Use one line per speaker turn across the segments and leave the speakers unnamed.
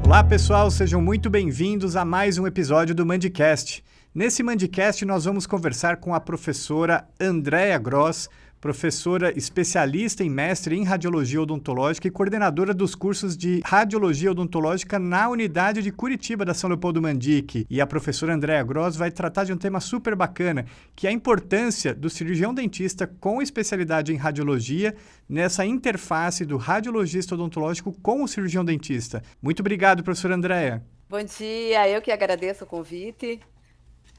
Olá pessoal, sejam muito bem-vindos a mais um episódio do Mandicast. Nesse Mandicast nós vamos conversar com a professora Andréa Gross, professora especialista em mestre em radiologia odontológica e coordenadora dos cursos de radiologia odontológica na unidade de Curitiba da São Leopoldo Mandic. E a professora Andréa Gross vai tratar de um tema super bacana, que é a importância do cirurgião dentista com especialidade em radiologia nessa interface do radiologista odontológico com o cirurgião dentista. Muito obrigado, professora Andréa.
Bom dia, eu que agradeço o convite.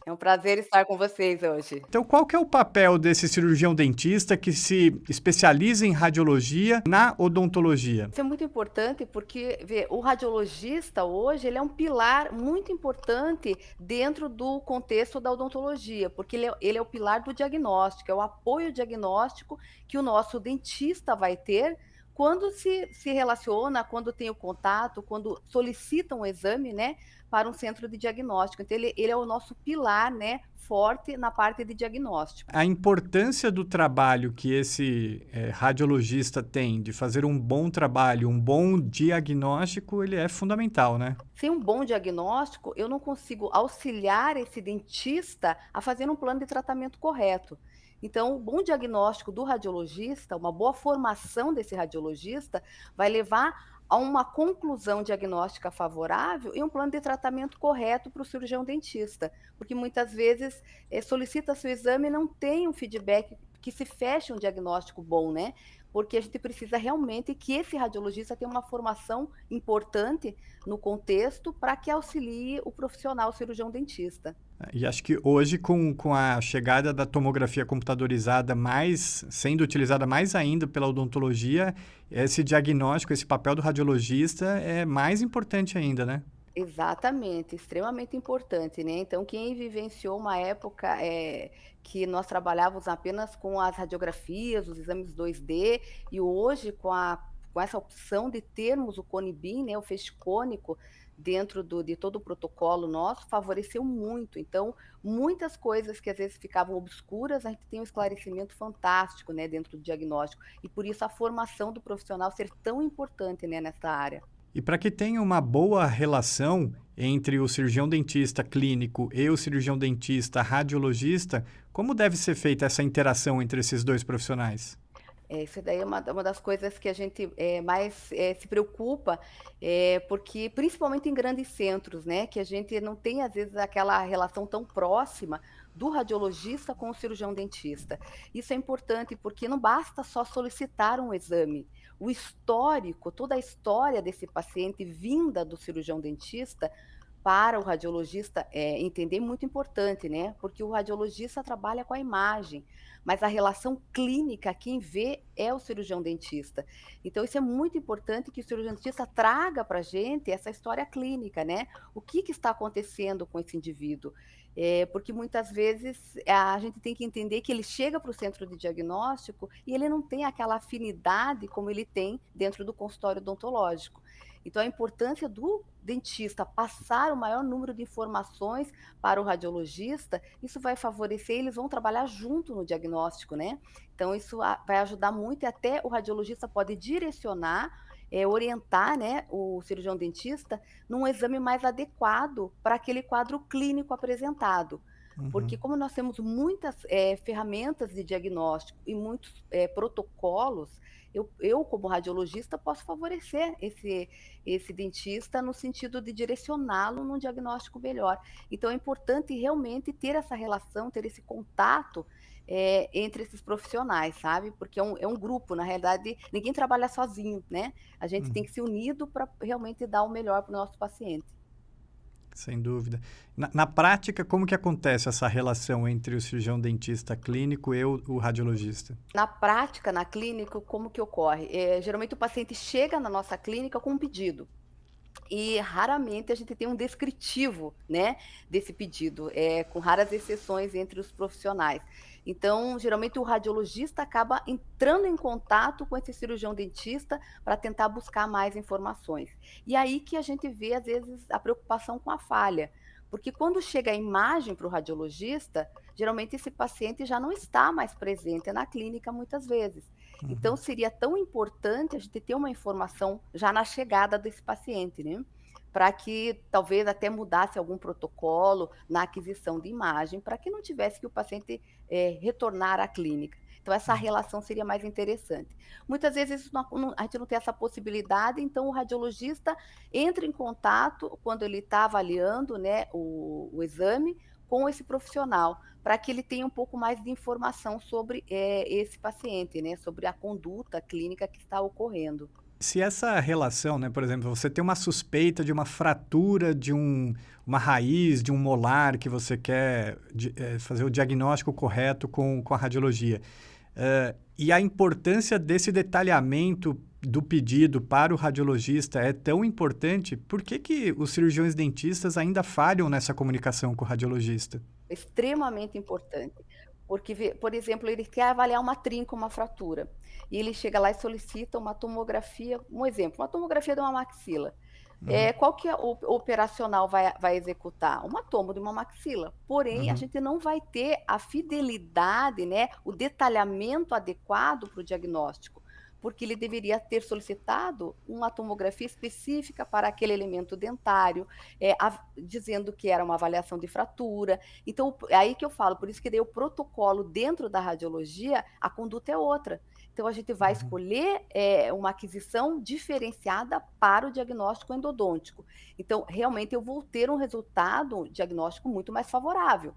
É um prazer estar com vocês hoje.
Então, qual que é o papel desse cirurgião dentista que se especializa em radiologia na odontologia?
Isso é muito importante porque o radiologista hoje ele é um pilar muito importante dentro do contexto da odontologia, porque ele é o pilar do diagnóstico, é o apoio diagnóstico que o nosso dentista vai ter quando se relaciona, quando tem o contato, quando solicita um exame, né, para um centro de diagnóstico. Então, ele é o nosso pilar, né, forte na parte de diagnóstico.
A importância do trabalho que esse radiologista tem de fazer um bom trabalho, um bom diagnóstico, ele é fundamental, né?
Sem um bom diagnóstico, eu não consigo auxiliar esse dentista a fazer um plano de tratamento correto. Então, o bom diagnóstico do radiologista, uma boa formação desse radiologista, vai levar a uma conclusão diagnóstica favorável e um plano de tratamento correto para o cirurgião dentista. Porque muitas vezes solicita-se o exame e não tem um feedback que se feche um diagnóstico bom, né? Porque a gente precisa realmente que esse radiologista tenha uma formação importante no contexto para que auxilie o profissional cirurgião dentista.
E acho que hoje, com a chegada da tomografia computadorizada sendo utilizada mais ainda pela odontologia, esse diagnóstico, esse papel do radiologista é mais importante ainda, né?
Exatamente, extremamente importante, né. Então quem vivenciou uma época, que nós trabalhávamos apenas com as radiografias, os exames 2D, e hoje com essa opção de termos o Cone-Beam, né, o feixe cônico, dentro de todo o protocolo nosso, favoreceu muito. Então, muitas coisas que às vezes ficavam obscuras, a gente tem um esclarecimento fantástico, né, dentro do diagnóstico, e por isso a formação do profissional ser tão importante, né, nessa área.
E para que tenha uma boa relação entre o cirurgião dentista clínico e o cirurgião dentista radiologista, como deve ser feita essa interação entre esses dois profissionais?
Isso daí é uma das coisas que a gente, mais, se preocupa, porque principalmente em grandes centros, né, que a gente não tem, às vezes, aquela relação tão próxima do radiologista com o cirurgião dentista. Isso é importante, porque não basta só solicitar um exame. O histórico, toda a história desse paciente vinda do cirurgião dentista para o radiologista, entender é muito importante, né, porque o radiologista trabalha com a imagem, mas a relação clínica quem vê é o cirurgião dentista. Então isso é muito importante que o cirurgião dentista traga para a gente essa história clínica, né, o que está acontecendo com esse indivíduo. Porque muitas vezes a gente tem que entender que ele chega para o centro de diagnóstico e ele não tem aquela afinidade como ele tem dentro do consultório odontológico. Então, a importância do dentista passar o maior número de informações para o radiologista, isso vai favorecer, eles vão trabalhar junto no diagnóstico, né? Então, isso vai ajudar muito e até o radiologista pode direcionar, orientar, né, o cirurgião dentista num exame mais adequado para aquele quadro clínico apresentado. Porque
Uhum.
como nós temos muitas, ferramentas de diagnóstico e muitos, protocolos, eu como radiologista posso favorecer esse dentista no sentido de direcioná-lo num diagnóstico melhor. Então é importante realmente ter essa relação, ter esse contato, entre esses profissionais, sabe, porque é um grupo, na realidade ninguém trabalha sozinho, né, a gente tem
Uhum.
que se unido para realmente dar o melhor para o nosso paciente.
Sem dúvida. Na prática, como que acontece essa relação entre o cirurgião dentista clínico e o radiologista?
Na prática, na clínica, como que ocorre? Geralmente o paciente chega na nossa clínica com um pedido. E raramente a gente tem um descritivo, né, desse pedido, com raras exceções entre os profissionais. Então, geralmente o radiologista acaba entrando em contato com esse cirurgião dentista para tentar buscar mais informações. E aí que a gente vê, às vezes, a preocupação com a falha, porque quando chega a imagem para o radiologista, geralmente esse paciente já não está mais presente na clínica muitas vezes. Então,
Uhum.
seria tão importante a gente ter uma informação já na chegada desse paciente, né? para que talvez até mudasse algum protocolo na aquisição de imagem, para que não tivesse que o paciente retornar à clínica. Então, essa relação seria mais interessante. Muitas vezes a gente não tem essa possibilidade, então o radiologista entra em contato quando ele está avaliando, né, o exame com esse profissional, para que ele tenha um pouco mais de informação sobre esse paciente, né, sobre a conduta clínica que está ocorrendo.
Se essa relação, né, por exemplo, você tem uma suspeita de uma fratura de uma raiz, de um molar, que você quer fazer o diagnóstico correto com a radiologia, e a importância desse detalhamento do pedido para o radiologista é tão importante, por que os cirurgiões dentistas ainda falham nessa comunicação com o radiologista?
Extremamente importante, porque, por exemplo, ele quer avaliar uma trinca, uma fratura, e ele chega lá e solicita uma tomografia, um exemplo, uma tomografia de uma maxila.
Uhum,
Qual que é o operacional vai executar? Uma tomo de uma maxila, porém a
uhum,
gente não vai ter a fidelidade, né, o detalhamento adequado para o diagnóstico, porque ele deveria ter solicitado uma tomografia específica para aquele elemento dentário, dizendo que era uma avaliação de fratura. Então, é aí que eu falo, por isso que daí o protocolo dentro da radiologia, a conduta é outra. Então, a gente vai
uhum,
escolher uma aquisição diferenciada para o diagnóstico endodôntico. Então, realmente, eu vou ter um resultado diagnóstico muito mais favorável.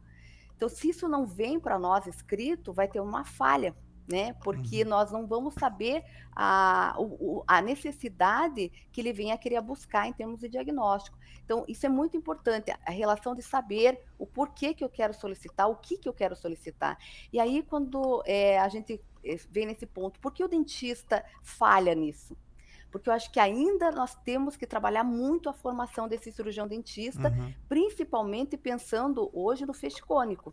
Então, se isso não vem para nós escrito, vai ter uma falha, né? Porque
uhum,
nós não vamos saber a necessidade que ele venha querer buscar em termos de diagnóstico. Então, isso é muito importante, a relação de saber o porquê que eu quero solicitar, o que eu quero solicitar. E aí, quando a gente vem nesse ponto, por que o dentista falha nisso? Porque eu acho que ainda nós temos que trabalhar muito a formação desse cirurgião dentista,
uhum,
principalmente pensando hoje no feixe cônico,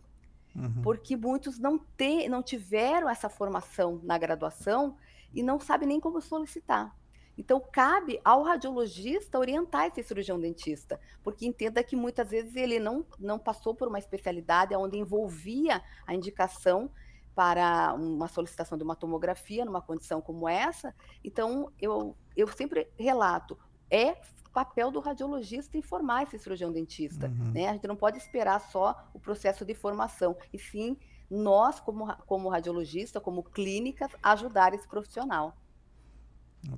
uhum.
porque muitos não tiveram essa formação na graduação e não sabem nem como solicitar. Então, cabe ao radiologista orientar esse cirurgião dentista, porque entenda que muitas vezes ele não passou por uma especialidade onde envolvia a indicação para uma solicitação de uma tomografia numa condição como essa. Então, eu sempre relato, é papel do radiologista informar esse cirurgião dentista,
Uhum.
né? A gente não pode esperar só o processo de formação, e sim nós, como radiologista, como clínicas, ajudar esse profissional.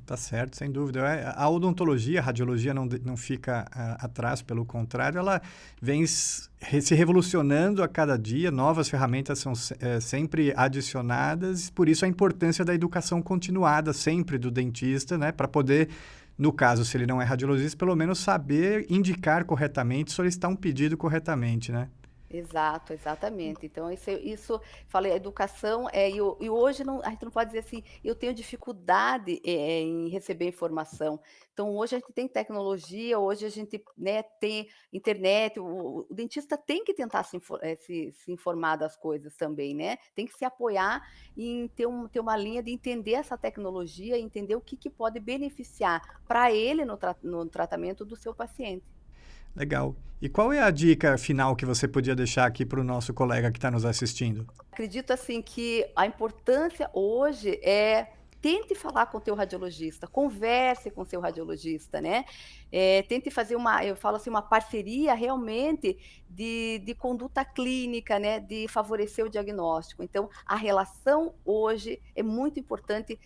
Tá certo, sem dúvida. A odontologia, a radiologia não fica atrás, pelo contrário, ela vem se revolucionando a cada dia, novas ferramentas são sempre adicionadas, por isso a importância da educação continuada sempre do dentista, né, para poder, no caso, se ele não é radiologista, pelo menos saber indicar corretamente, solicitar um pedido corretamente, né?
Exato, exatamente. Então isso falei, a educação, e hoje a gente não pode dizer assim: "Eu tenho dificuldade, em receber informação". Então hoje a gente tem tecnologia, hoje a gente, né, tem internet, o dentista tem que tentar se informar das coisas também, né, tem que se apoiar em ter uma linha de entender essa tecnologia, entender o que pode beneficiar para ele no tratamento do seu paciente.
Legal. E qual é a dica final que você podia deixar aqui para o nosso colega que está nos assistindo?
Acredito, assim, que a importância hoje é tente falar com o teu radiologista, converse com o seu radiologista, né, tente fazer eu falo assim, uma parceria realmente de conduta clínica, né, de favorecer o diagnóstico. Então, a relação hoje é muito importante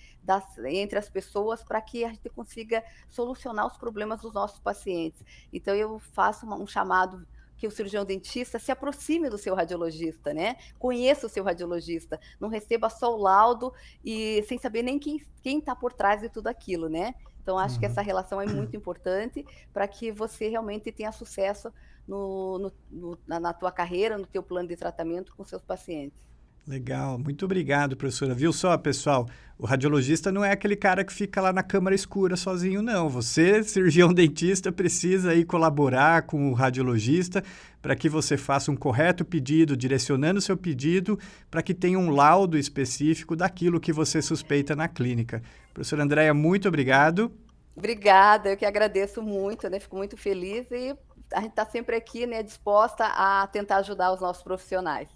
entre as pessoas para que a gente consiga solucionar os problemas dos nossos pacientes. Então eu faço um chamado que o cirurgião dentista se aproxime do seu radiologista, né, conheça o seu radiologista, não receba só o laudo e sem saber nem quem está por trás de tudo aquilo, né. Então acho que
Uhum.
essa relação é muito importante para que você realmente tenha sucesso na tua carreira, no teu plano de tratamento com seus pacientes.
Legal, muito obrigado, professora. Viu só, pessoal? O radiologista não é aquele cara que fica lá na câmara escura sozinho, não. Você, cirurgião dentista, precisa aí colaborar com o radiologista para que você faça um correto pedido, direcionando o seu pedido para que tenha um laudo específico daquilo que você suspeita na clínica. Professora Andréia, muito obrigado.
Obrigada, eu que agradeço muito, né, fico muito feliz e a gente está sempre aqui, né, disposta a tentar ajudar os nossos profissionais.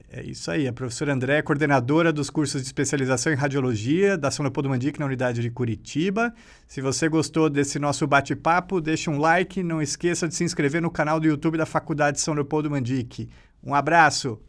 É isso aí, a professora Andréa é coordenadora dos cursos de especialização em radiologia da São Leopoldo Mandic na unidade de Curitiba. Se você gostou desse nosso bate-papo, deixe um like, não esqueça de se inscrever no canal do YouTube da Faculdade São Leopoldo Mandic. Um abraço!